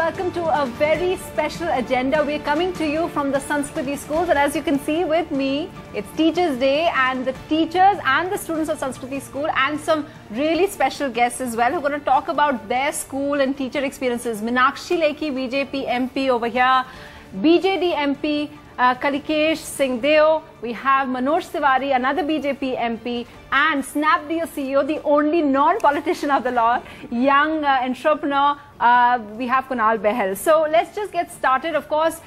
welcome to a very special agenda. We're coming to you from the Sanskriti schools, and as you can see with me, it's Teachers' Day, and the teachers and the students of Sanskriti school and some really special guests as well who are going to talk about their school and teacher experiences. Meenakshi Lekhi, BJP MP over here, BJD MP, Kalikesh Singh Deo, we have Manoj Tiwari, another BJP MP, and Snapdeal CEO, the only non-politician of the law, young entrepreneur, we have Kunal Bahl. So let's just get started. Of course,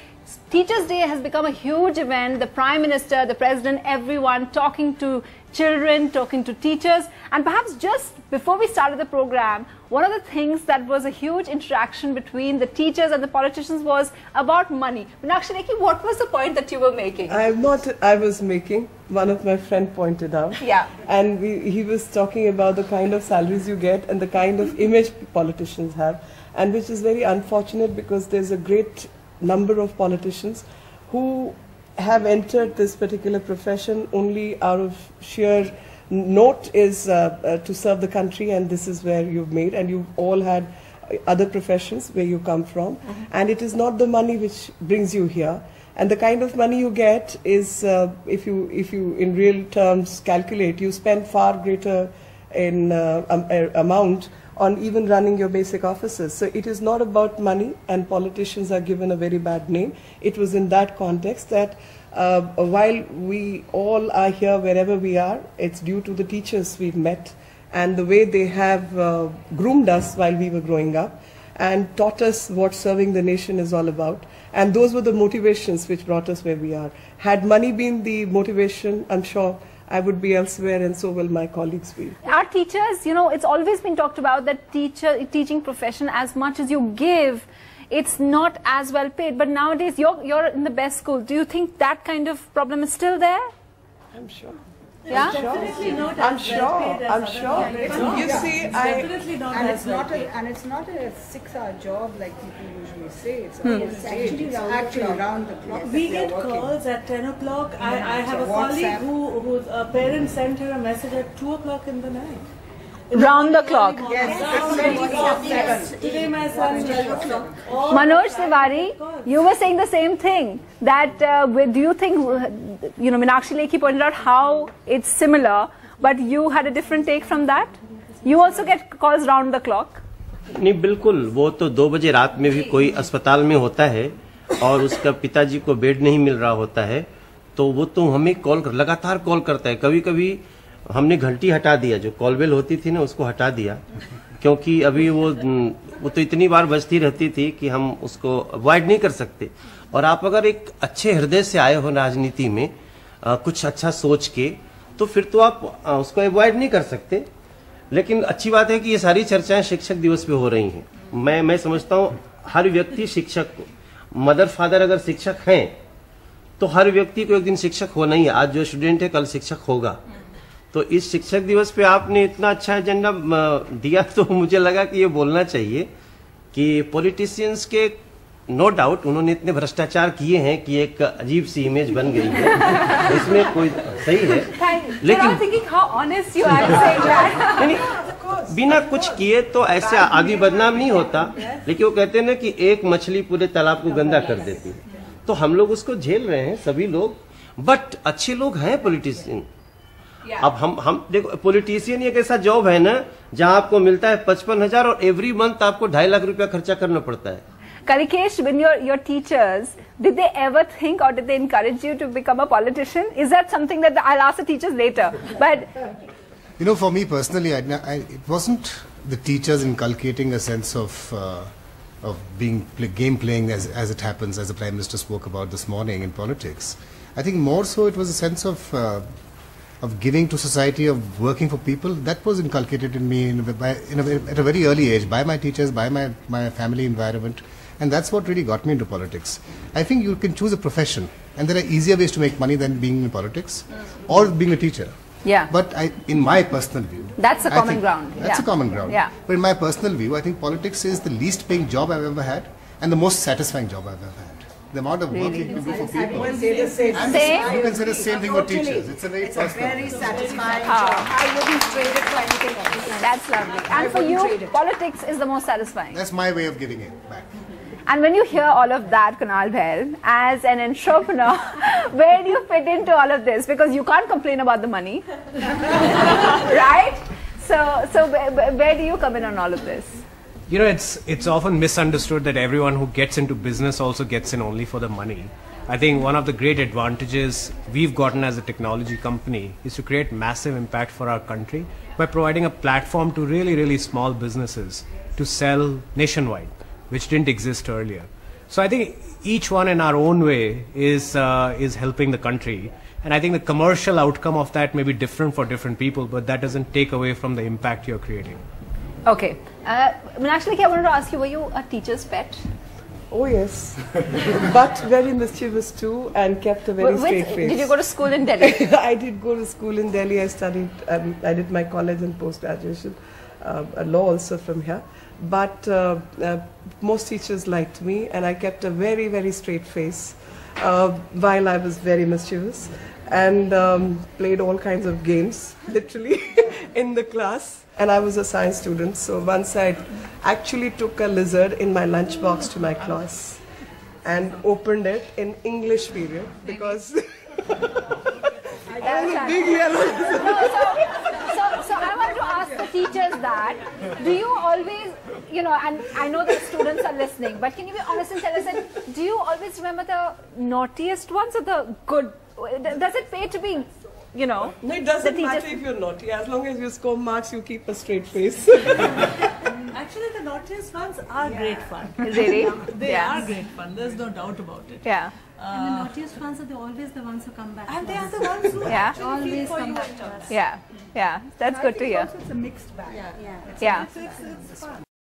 Teachers' Day has become a huge event. The Prime Minister, the President, everyone talking to children, talking to teachers. And perhaps just before we started the program, one of the things that was a huge interaction between the teachers and the politicians was about money. Meenakshi Lekhi, what was the point that you were making? I was making. One of my friend pointed out. Yeah. And he was talking about the kind of salaries you get and the kind of image politicians have. And which is very unfortunate because there's a great number of politicians who have entered this particular profession only out of sheer note is to serve the country, and this is where you've made, and you've all had other professions where you come from, and it is not the money which brings you here. And the kind of money you get is, if you in real terms calculate, you spend far greater in amount on even running your basic offices. So it is not about money, and politicians are given a very bad name. It was in that context that while we all are here wherever we are, it's due to the teachers we've met and the way they have groomed us while we were growing up and taught us what serving the nation is all about. And those were the motivations which brought us where we are. Had money been the motivation, I'm sure I would be elsewhere, and so will my colleagues be. Our teachers, you know, it's always been talked about that teaching profession, as much as you give, it's not as well paid. But nowadays, you're in the best school. Do you think that kind of problem is still there? I'm sure. Yeah? Definitely not. I'm sure. You see, definitely not. And it's not a 6-hour job like people usually say. It's actually round the clock. We get calls at 10 o'clock. I have a colleague whose parents sent her a message at 2 o'clock in the night. Round the clock. Yes. Today my son is 12 o'clock. Manoj Tiwari, you were saying the same thing. That do you think, you know, Meenakshi Lekhi pointed out how it's similar, but you had a different take from that? You also get calls round the clock? नहीं बिल्कुल, वो तो 2 बजे रात में भी कोई अस्पताल में होता है और उसका पिताजी को बेड नहीं मिल रहा होता है, तो वो तो हमें लगातार कॉल करता है. कभी कभी हमने घंटी हटा दिया, जो कॉल बेल होती थी ना उसको हटा दिया, क्योंकि अभी वो तो इतनी बार बजती रहती थी कि हम उसको अवॉइड नहीं कर सकते. और आप अगर एक अच्छे हृदय से आए हो राजनीति में, कुछ अच्छा सोच के, तो फिर तो आप उसको अवॉइड नहीं कर सकते. लेकिन अच्छी बात है कि ये सारी चर्चाएं शिक्षक दिवस पे हो रही हैं. मैं समझता हूँ हर व्यक्ति शिक्षक को, मदर फादर अगर शिक्षक हैं तो हर व्यक्ति को एक दिन शिक्षक होना ही है. आज जो स्टूडेंट है कल शिक्षक होगा. तो इस शिक्षक दिवस पे आपने इतना अच्छा एजेंडा दिया, तो मुझे लगा कि ये बोलना चाहिए कि पॉलिटिशियंस के नो डाउट उन्होंने इतने भ्रष्टाचार किए हैं कि एक अजीब सी इमेज बन गई है. इसमें कोई सही है, लेकिन बिना कुछ किए तो ऐसे आगे बदनाम नहीं होता. लेकिन वो कहते हैं ना कि एक मछली पूरे तालाब को गंदा कर देती है. तो हम लोग उसको झेल रहे हैं सभी लोग, बट अच्छे लोग हैं पॉलिटिशियन. अब हम देखो, पॉलिटिशियन एक ऐसा जॉब है ना जहां आपको मिलता है 55,000 और एवरी मंथ आपको 2.5 लाख रुपया खर्चा करना पड़ता है. Kalikesh, when your teachers, did they ever think or did they encourage you to become a politician? Is that something that I'll ask the teachers later? But you know, for me personally, it wasn't the teachers inculcating a sense of being game playing as it happens, as the Prime Minister spoke about this morning in politics. I think more so it was a sense of giving to society, of working for people. That was inculcated in me at a very early age by my teachers, by my family environment. And that's what really got me into politics. I think you can choose a profession, and there are easier ways to make money than being in politics or being a teacher. Yeah. But in my personal view, that's a common ground. That's a common ground. Yeah. But in my personal view, I think politics is the least paying job I've ever had and the most satisfying job I've ever had. The amount of work you can do for people. You can say the same thing for teachers. It's a very satisfying job. I wouldn't trade it for anything else. That's lovely. And for you, politics is the most satisfying. That's my way of giving it back. And when you hear all of that, Kunal Bahl, as an entrepreneur, where do you fit into all of this? Because you can't complain about the money, right? So where do you come in on all of this? You know, it's often misunderstood that everyone who gets into business also gets in only for the money. I think one of the great advantages we've gotten as a technology company is to create massive impact for our country by providing a platform to really, really small businesses to sell nationwide, which didn't exist earlier. So I think each one in our own way is helping the country. And I think the commercial outcome of that may be different for different people, but that doesn't take away from the impact you're creating. Okay. Actually, I wanted to ask you, were you a teacher's pet? Oh yes, but very mischievous too, and kept a very straight face. Did you go to school in Delhi? I did go to school in Delhi. I studied, I did my college and post-graduation, law also from here. But most teachers liked me, and I kept a very, very straight face while I was very mischievous, and played all kinds of games, literally, in the class. And I was a science student, so once I actually took a lizard in my lunchbox to my class and opened it in English period because I was a big yellow lizard. So I want to ask the teachers that, do you always, you know, and I know that students are listening, but can you be honest and tell us that, do you always remember the naughtiest ones or the good? Does it pay to be, you know? No, it doesn't matter if you're naughty. As long as you score marks, you keep a straight face. Actually, the naughtiest ones are great fun. Really? They are great fun. There's no doubt about it. Yeah. And the naughtiest ones are always the ones who come back. And they are the ones who always come back to us. Yeah. Yeah. That's good to hear. It's a mixed bag. Yeah. It's fun.